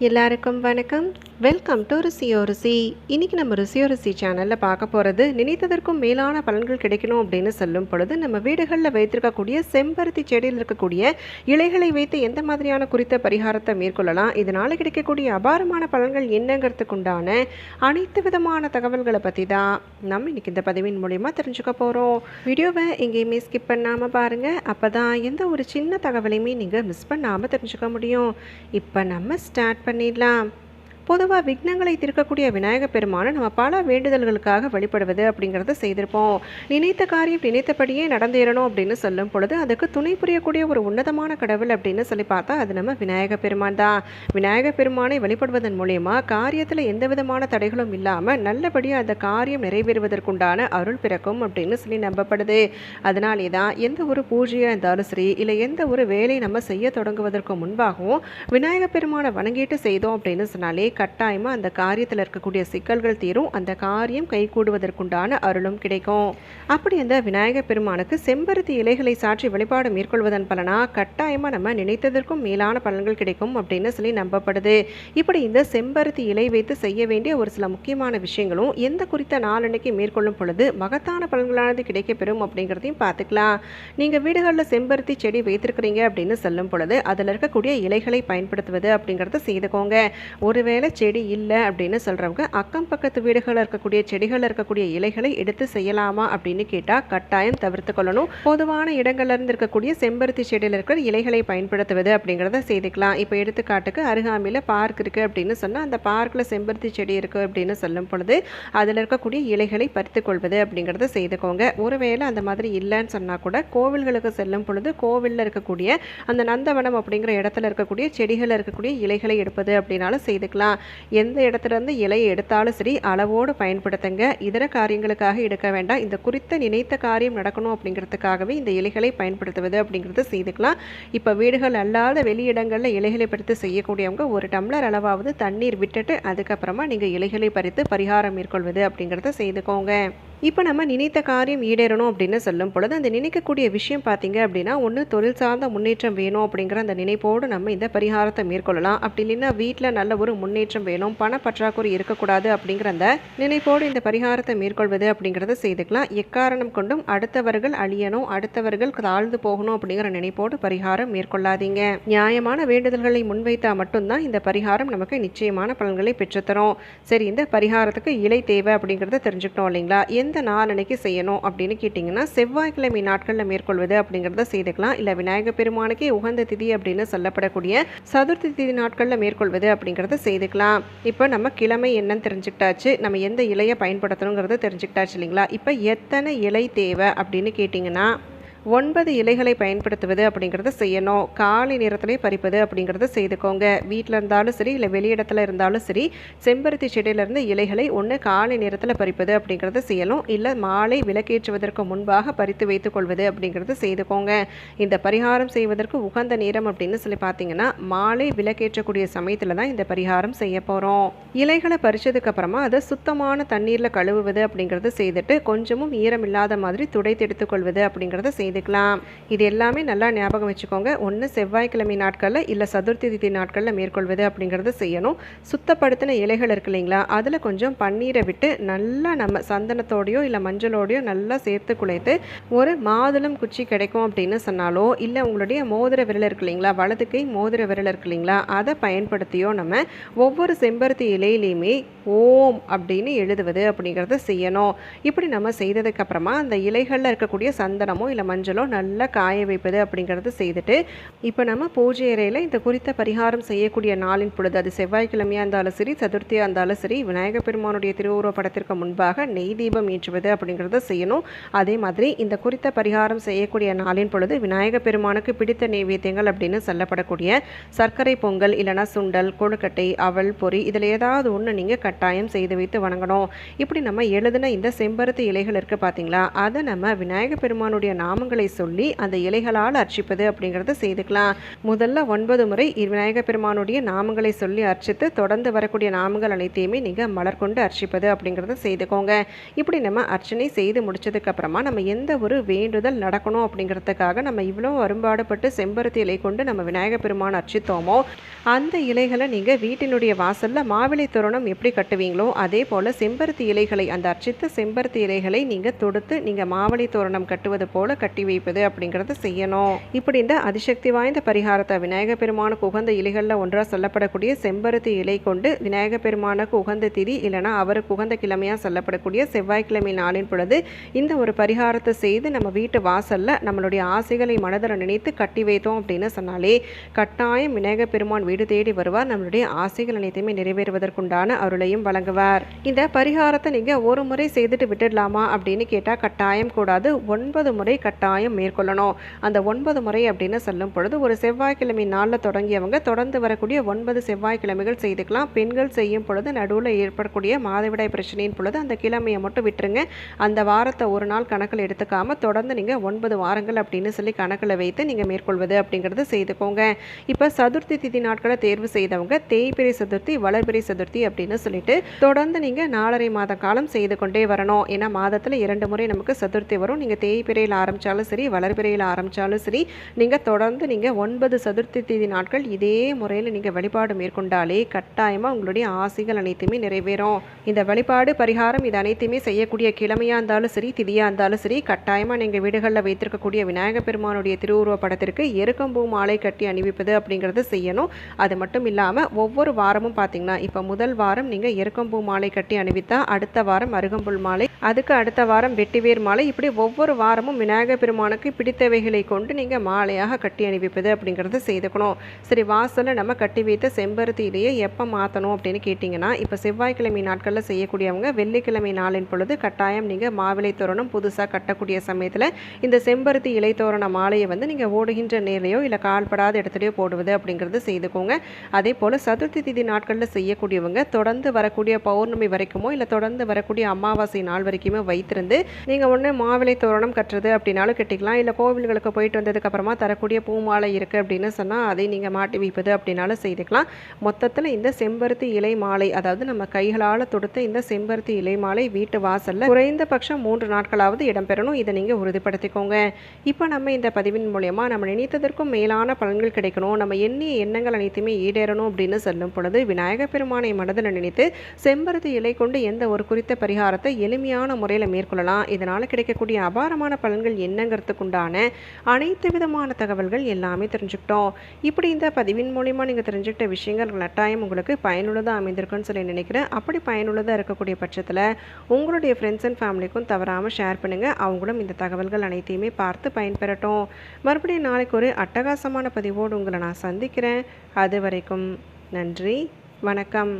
எல்லாருக்கும் வணக்கம். Welcome to ருசியோ ருசி. இன்றைக்கி நம்ம ருசியோ ருசி சேனலில் பார்க்க போகிறது, நினைத்ததற்கும் மேலான பலன்கள் கிடைக்கணும் அப்படின்னு சொல்லும் பொழுது நம்ம வீடுகளில் வைத்திருக்கக்கூடிய செம்பருத்தி செடியில் இருக்கக்கூடிய இலைகளை வைத்து எந்த மாதிரியான குறித்த பரிகாரத்தை மேற்கொள்ளலாம், இதனால் கிடைக்கக்கூடிய அபாரமான பலன்கள் என்னங்கிறதுக்குண்டான அனைத்து விதமான தகவல்களை பற்றி தான் நம்ம இன்றைக்கி இந்த பதிவின் மூலிமா தெரிஞ்சுக்க போகிறோம். வீடியோவை எங்கேயுமே ஸ்கிப் பண்ணாமல் பாருங்கள். அப்போ தான் எந்த ஒரு சின்ன தகவலையுமே நீங்கள் மிஸ் பண்ணாமல் தெரிஞ்சுக்க முடியும். இப்போ நம்ம ஸ்டார்ட் பண்ணிடலாம். பொதுவாக விக்னங்களை தீர்க்கக்கூடிய விநாயக பெருமானை நம்ம பல வேண்டுதல்களுக்காக வழிபடுவது அப்படிங்கிறத செய்திருப்போம். நினைத்த காரியம் நினைத்தபடியே நடந்தேறணும் அப்படின்னு சொல்லும் பொழுது அதுக்கு துணை புரியக்கூடிய ஒரு உன்னதமான கடவுள் அப்படின்னு சொல்லி பார்த்தா அது நம்ம விநாயக பெருமான் தான். விநாயக பெருமானை வழிபடுவதன் மூலயமா காரியத்தில் எந்த விதமான தடைகளும் இல்லாமல் நல்லபடியாக அந்த காரியம் நிறைவேறுவதற்குண்டான அருள் பிறக்கும் அப்படின்னு சொல்லி நம்பப்படுது. அதனாலே தான் எந்த ஒரு பூஜையாக இருந்தாலும் சரி, இல்லை எந்த ஒரு வேலை நம்ம செய்ய தொடங்குவதற்கு முன்பாகவும் விநாயக பெருமானை வணங்கிட்டு செய்தோம் அப்படின்னு சொன்னாலே கட்டாயமாக அந்த காரியத்தில் இருக்கக்கூடிய சிக்கல்கள் தீரும், அந்த காரியம் கைகூடுவதற்குண்டான அருளும் கிடைக்கும். அப்படி அந்த விநாயகர் பெருமானுக்கு செம்பருத்தி இலைகளை சாற்றி வழிபாடு மேற்கொள்வதன் பலனா கட்டாயமாக நம்ம நினைத்ததற்கும் மேலான பலன்கள் கிடைக்கும் அப்படின்னு சொல்லி நம்பப்படுது. இப்படி இந்த செம்பருத்தி இலை வைத்து செய்ய வேண்டிய ஒரு சில முக்கியமான விஷயங்களும் எந்த குறித்த நாளன்னைக்கு மேற்கொள்ளும் பொழுது மகத்தான பலன்களானது கிடைக்கப்பெறும் அப்படிங்கிறதையும் பார்த்துக்கலாம். நீங்கள் வீடுகளில் செம்பருத்தி செடி வைத்திருக்கிறீங்க அப்படின்னு சொல்லும் பொழுது அதில் இருக்கக்கூடிய இலைகளை பயன்படுத்துவது அப்படிங்கிறத செய்துக்கோங்க. ஒருவேளை செடி இல்லை அப்படின்னு சொல்கிறவங்க அக்கம் பக்கத்து வீடுகளில் இருக்கக்கூடிய செடிகளில் இருக்கக்கூடிய இலைகளை எடுத்து செய்யலாமா அப்படின்னு கேட்டால் கட்டாயம் தவிர்த்து கொள்ளணும். பொதுவான இடங்கள்ல இருந்து இருக்கக்கூடிய செம்பருத்தி செடியில் இருக்கிற இலைகளை பயன்படுத்துவது அப்படிங்கிறத செய்துக்கலாம். இப்போ எடுத்துக்காட்டுக்கு அருகாமையில் பார்க் இருக்குது அப்படின்னு சொன்னால் அந்த பார்க்கில் செம்பருத்தி செடி இருக்குது அப்படின்னு சொல்லும் பொழுது அதில் இருக்கக்கூடிய இலைகளை பறித்து கொள்வது அப்படிங்கிறத செய்துக்கோங்க. ஒருவேளை அந்த மாதிரி இல்லைன்னு சொன்னால் கூட கோவில்களுக்கு செல்லும் பொழுது கோவிலில் இருக்கக்கூடிய அந்த நந்தவனம் அப்படிங்கிற இடத்துல இருக்கக்கூடிய செடிகளில் இருக்கக்கூடிய இலைகளை எடுப்பது அப்படின்னாலும் செய்துக்கலாம். எந்த இடத்துல இருந்து இலையை எடுத்தாலும் சரி அளவோடு பயன்படுத்துங்க. இதர காரியங்களுக்காக எடுக்க வேண்டாம். இந்த குறித்த நினைத்த காரியம் நடக்கணும் அப்படிங்கிறதுக்காகவே இந்த இலைகளை பயன்படுத்துவது அப்படிங்கிறது செய்துக்கலாம். இப்போ வீடுகள் அல்லாத வெளியிடங்களில் இலைகளை பறித்து செய்யக்கூடியவங்க ஒரு டம்ளர் அளவாவது தண்ணீர் விட்டுட்டு அதுக்கப்புறமா நீங்கள் இலைகளை பறித்து பரிகாரம் மேற்கொள்வது அப்படிங்கிறத செய்துக்கோங்க. இப்போ நம்ம நினைத்த காரியம் ஈடேறணும் அப்படின்னு சொல்லும் பொழுது அந்த நினைக்கக்கூடிய விஷயம் பார்த்தீங்க அப்படின்னா ஒன்று தொழில் சார்ந்த முன்னேற்றம் வேணும் அப்படிங்கிற அந்த நினைப்போடு நம்ம இந்த பரிகாரத்தை மேற்கொள்ளலாம். அப்படி இல்லைன்னா வீட்டில் நல்ல ஒரு முன்னேற்றம் வேணும், பண பற்றாக்குறை இருக்கக்கூடாது அப்படிங்கிற அந்த நினைப்போடு இந்த பரிகாரத்தை மேற்கொள்வது அப்படிங்கிறத செய்துக்கலாம். எக்காரணம் கொண்டும் அடுத்தவர்கள் அழியணும், அடுத்தவர்கள் தாழ்ந்து போகணும் அப்படிங்கிற நினைப்போடு பரிகாரம் மேற்கொள்ளாதீங்க. நியாயமான வேண்டுதல்களை முன்வைத்தால் மட்டும்தான் இந்த பரிகாரம் நமக்கு நிச்சயமான பலன்களை பெற்றுத்தரும். சரி, இந்த பரிகாரத்துக்கு இலை தேவை அப்படிங்கிறத தெரிஞ்சுக்கிட்டோம் இல்லைங்களா? எந்த நாள் அன்னைக்கு செய்யணும் அப்படின்னு கேட்டிங்கன்னா செவ்வாய்க்கிழமை நாட்களில் மேற்கொள்வது அப்படிங்கிறத செய்துக்கலாம். இல்லை விநாயகர் பெருமானுக்கே உகந்த திதி அப்படின்னு சொல்லப்படக்கூடிய சதுர்த்தி திதி நாட்களில் மேற்கொள்வது அப்படிங்கிறத செய்துக்கலாம். இப்போ நம்ம கிழமை என்னன்னு தெரிஞ்சுக்கிட்டாச்சு, நம்ம எந்த இலையை பயன்படுத்தணுங்கிறத தெரிஞ்சுக்கிட்டாச்சு இல்லைங்களா? இப்போ எத்தனை இலை தேவை அப்படின்னு கேட்டிங்கன்னா 9 இலைகளை பயன்படுத்துவது அப்படிங்கிறத செய்யணும். காலை நேரத்திலே பறிப்பது அப்படிங்கிறத செய்துக்கோங்க. வீட்டில் இருந்தாலும் சரி, இல்லை வெளியிடத்தில் இருந்தாலும் சரி, செம்பருத்தி செடியிலிருந்து இலைகளை ஒன்று காலை நேரத்தில் பறிப்பது அப்படிங்கிறத செய்யணும். இல்லை மாலை விளக்கேற்றுவதற்கு முன்பாக பறித்து வைத்துக் கொள்வது அப்படிங்கிறத செய்துக்கோங்க. இந்த பரிகாரம் செய்வதற்கு உகந்த நேரம் அப்படின்னு சொல்லி பார்த்தீங்கன்னா மாலை விளக்கேற்றக்கூடிய சமயத்தில் தான் இந்த பரிகாரம் செய்ய போகிறோம். இலைகளை பறிச்சதுக்கு அப்புறமா அதை சுத்தமான தண்ணீரில் கழுவுவது அப்படிங்கிறத செய்துட்டு கொஞ்சமும் ஈரம் இல்லாத மாதிரி துடைத்து எடுத்துக்கொள்வது அப்படிங்கிறத செய்து இது எல்லாமே நல்லா ஞாபகம் வச்சுக்கோங்க. ஒன்று செவ்வாய்க்கிழமை நாட்களில் இல்லை சதுர்த்தி திதி நாட்களில் மேற்கொள்வது அப்படிங்கிறத செய்யணும். சுத்தப்படுத்தின இலைகள் இருக்கு இல்லைங்களா, அதில் கொஞ்சம் பன்னீரை விட்டு நல்லா நம்ம சந்தனத்தோடையோ இல்லை மஞ்சளோடையோ நல்லா சேர்த்து குழைத்து ஒரு மாதுளம் குச்சி கிடைக்கும் அப்படின்னு சொன்னாலோ, இல்லை உங்களுடைய மோதிர விரல் இருக்கு இல்லைங்களா, வலது கை மோதிர விரல் இருக்கு இல்லைங்களா, அதை பயன்படுத்தியோ நம்ம ஒவ்வொரு செம்பருத்தி இலையிலையுமே ஓம் அப்படின்னு எழுதுவது அப்படிங்கிறத செய்யணும். இப்படி நம்ம செய்ததுக்கு அப்புறமா அந்த இலைகளில் இருக்கக்கூடிய சந்தனமோ இல்லை மஞ்சளோ நல்லா காய வைப்பது அப்படிங்கிறது செய்துட்டு இப்போ நம்ம பூஜை அறையில் இந்த குறித்த பரிகாரம் செய்யக்கூடிய நாளின் பொழுது அது செவ்வாய்க்கிழமையாக இருந்தாலும் சரி, சதுர்த்தியாக இருந்தாலும் சரி, விநாயகர் பெருமானுடைய திருவுருவ படத்திற்கு முன்பாக நெய் தீபம் ஏற்றுவது அப்படிங்கிறத செய்யணும். அதே மாதிரி இந்த குறித்த பரிகாரம் செய்யக்கூடிய நாளின் பொழுது விநாயகர் பெருமானுக்கு பிடித்த நைவேத்தியங்கள் அப்படின்னு சொல்லப்படக்கூடிய சர்க்கரை பொங்கல், இல்லைனா சுண்டல், கொழுக்கட்டை, அவல், பொரி, இதில் ஏதாவது ஒன்று நீங்கள் கட்டாயம் செய்து வைத்து வணங்கணும். இப்படி நம்ம எழுதின இந்த செம்பருத்தி இலைகள் இருக்குது பார்த்தீங்களா, அதை நம்ம விநாயகர் பெருமானுடைய நாம நாமங்களை சொல்லி அந்த இலைகளால் அர்ச்சிப்பது அப்படிங்கிறத செய்துக்கலாம். முதல்ல 9 முறை விநாயகப் பெருமானுடைய நாமங்களை சொல்லி அர்ச்சித்து தொடர்ந்து வரக்கூடிய நாமங்கள் அனைத்தையுமே நீங்கள் மலர் கொண்டு அர்ச்சிப்பது அப்படிங்கிறத செய்துக்கோங்க. இப்படி நம்ம அர்ச்சனை செய்து முடிச்சதுக்கு அப்புறமா நம்ம எந்த ஒரு வேண்டுதல் நடக்கணும் அப்படிங்கிறதுக்காக நம்ம இவ்வளோ அரும்பாடுபட்டு செம்பருத்தி இலை கொண்டு நம்ம விநாயகப் பெருமான் அர்ச்சித்தோமோ அந்த இலைகளை நீங்கள் வீட்டினுடைய வாசலில் மாவிலை தோரணம் எப்படி கட்டுவீங்களோ அதே போல் செம்பருத்தி இலைகளை அந்த அர்ச்சித்த செம்பருத்தி இலைகளை நீங்கள் தொடுத்து நீங்கள் மாவிலை தோரணம் கட்டுவது போல் கட்டி வைப்பது அப்படிங்கிறத செய்யணும். இப்படி இந்த அதிசக்தி வாய்ந்த பரிகாரத்தை விநாயகப் பெருமானுக்கு உகந்த இலைகளில் ஒன்றாக சொல்லப்படக்கூடிய செம்பருத்தி இலை கொண்டு விநாயகப் பெருமானுக்கு உகந்த திதி இல்லைனா அவருக்கு உகந்த கிழமையாக சொல்லப்படக்கூடிய செவ்வாய்க்கிழமை நாளின் பொழுது இந்த ஒரு பரிகாரத்தை செய்து நம்ம வீட்டு வாசலில் நம்மளுடைய ஆசைகளை மனதில் நினைத்து கட்டி வைத்தோம் அப்படின்னு சொன்னாலே கட்டாயம் விநாயகப் பெருமான் வீடு தேடி வருவார். நம்மளுடைய ஆசைகள் அனைத்தையுமே நிறைவேறுவதற்குண்டான அருளையும் வழங்குவார். இந்த பரிகாரத்தை நீங்கள் ஒரு முறை செய்துட்டு விட்டுடலாமா அப்படின்னு கேட்டால் கட்டாயம் கூடாது. 9 முறை கட்டாயம் மேற்கொள்ளணும். அந்த 9 முறை அப்படின்னு சொல்லும் பொழுது ஒரு செவ்வாய்க்கிழமை நாளில் தொடங்கியவங்க தொடர்ந்து வரக்கூடிய 9 செவ்வாய்க்கிழமைகள் செய்துக்கலாம். பெண்கள் செய்யும் பொழுது நடுவில் ஏற்படக்கூடிய மாதவிடாய் பிரச்சனையின் பொழுது அந்த கிழமையை மட்டும் விட்டுருங்க. அந்த வாரத்தை ஒரு நாள் கணக்கில் எடுத்துக்காமல் தொடர்ந்து நீங்கள் 9 வாரங்கள் அப்படின்னு சொல்லி கணக்கில் வைத்து நீங்கள் மேற்கொள்வது அப்படிங்கிறது செய்துக்கோங்க. இப்போ சதுர்த்தி திதி நாட்களை தேர்வு செய்தவங்க தேய்பிறை சதுர்த்தி வளர்பிறை சதுர்த்தி அப்படின்னு சொல்லிட்டு தொடர்ந்து நீங்கள் 4.5 மாத காலம் செய்து கொண்டே வரணும். ஏன்னா மாதத்தில் 2 முறை நமக்கு சதுர்த்தி வரும். நீங்கள் தேய்பிறையில் ஆரம்பித்தாலும் சரி வளர்பிறையில் ஆரம்பித்தாலும் சரி நீங்கள் தொடர்ந்து நீங்கள் 9 சதுர்த்தி திதி நாட்கள் இதே முறையில் நீங்கள் வழிபாடு மேற்கொண்டாலே கட்டாயமாக உங்களுடைய ஆசைகள் அனைத்துமே நிறைவேறும். இந்த வழிபாடு பரிகாரம் இது அனைத்துமே செய்யக்கூடிய கிழமையாக இருந்தாலும் சரி திதியாக இருந்தாலும் சரி கட்டாயமாக நீங்கள் வீடுகளில் வைத்திருக்கக்கூடிய விநாயகப் பெருமானுடைய திருவுருவ படத்திற்கு எருக்கம்பூ மாலை கட்டி அணிவிப்பது அப்படிங்கிறது செய்யணும். அது மட்டும் இல்லாமல் ஒவ்வொரு வாரமும் பார்த்தீங்கன்னா இப்போ முதல் வாரம் நீங்கள் எருக்கம்பூ மாலை கட்டி அணிவித்தா அடுத்த வாரம் அருகம்புல் மாலை, அதுக்கு அடுத்த வாரம் வெட்டிவேர் மாலை, இப்படி ஒவ்வொரு வாரமும் விநாயகப் பெருமானுக்கு பிடித்தவைகளை கொண்டு நீங்கள் மாலையாக கட்டி அணிவிப்பது அப்படிங்கிறது செய்துக்கணும். சரி, வாசலில் நம்ம கட்டி வைத்த செம்பருத்தியிலேயே எப்போ மாற்றணும் அப்படின்னு கேட்டிங்கன்னா இப்போ செவ்வாய்க்கிழமை நாட்களில் செய்யக்கூடியவங்க வெள்ளிக்கிழமை நாளின் பொழுது கட்டாயம் நீங்கள் மாவிலை தோரணம் புதுசாக கட்டக்கூடிய சமயத்தில் இந்த செம்பருத்தி இலை தோரண மாலையை வந்து நீங்கள் ஓடுகின்ற நேர்லையோ இல்லை கால்படாத இடத்துலையோ போடுவது அப்படிங்கிறது செய்துக்கோங்க. அதே போல் சதுர்த்தி திதி நாட்களில் செய்யக்கூடியவங்க தொடர்ந்து வரக்கூடிய பௌர்ணமி வரைக்குமோ இல்லை தொடர்ந்து வரக்கூடிய அமாவாசை நாள் வரைக்குமே வைத்திருந்து நீங்கள் ஒன்று மாவிலை தோரணம் கட்டுறது அப்படின்னாலும் கட்டிக்கலாம். இல்லை கோவில்களுக்கு போயிட்டு வந்ததுக்கப்புறமா தரக்கூடிய பூமாலை இருக்குது அப்படின்னு சொன்னால் அதை நீங்கள் மாட்டி வைப்பது அப்படின்னாலும் செய்துக்கலாம். மொத்தத்தில் இந்த செம்பருத்தி இலை மாலை, அதாவது நம்ம கைகளால் தொடுத்த இந்த செம்பருத்தி இலை மாலை வீட்டு வாசலில் குறைந்தபட்சம் 3 நாட்களாவது இடம்பெறணும். இதை நீங்கள் உறுதிப்படுத்திக்கோங்க. இப்போ நம்ம இந்த பதிவின் மூலயமா நம்ம நினைத்ததற்கும் மேலான பலன்கள் கிடைக்கணும், நம்ம எண்ணிய எண்ணங்கள் அனைத்துமே ஈடேறணும் அப்படின்னு சொல்லும் பொழுது விநாயகப் பெருமானை மனதில் நினைத்து செம்பருத்தி இலை கொண்டு எந்த ஒரு குறித்த பரிகாரத்தை எளிமையான முறையில் மேற்கொள்ளலாம். இதனால் கிடைக்கக்கூடிய அபாரமான பலன்கள் என்னங்கிறதுக்குண்டான அனைத்து விதமான தகவல்கள் எல்லாமே தெரிஞ்சுக்கிட்டோம். இப்படி இந்த பதிவின் மூலயமா நீங்கள் தெரிஞ்சுக்கிட்ட விஷயங்கள் கட்டாயம் உங்களுக்கு பயனுள்ளதாக அமைந்திருக்குன்னு சொல்லி நினைக்கிறேன். அப்படி பயனுள்ளதாக இருக்கக்கூடிய பட்சத்தில் உங்களுடைய ஃப்ரெண்ட்ஸ் அண்ட் ஃபேமிலிக்கும் தவறாமல் ஷேர் பண்ணுங்கள். அவங்களும் இந்த தகவல்கள் அனைத்தையுமே பார்த்து பயன்பெறட்டும். மறுபடியும் நாளைக்கு ஒரு அட்டகாசமான பதிவோடு உங்களை நான் சந்திக்கிறேன். அது வரைக்கும் நன்றி, வணக்கம்.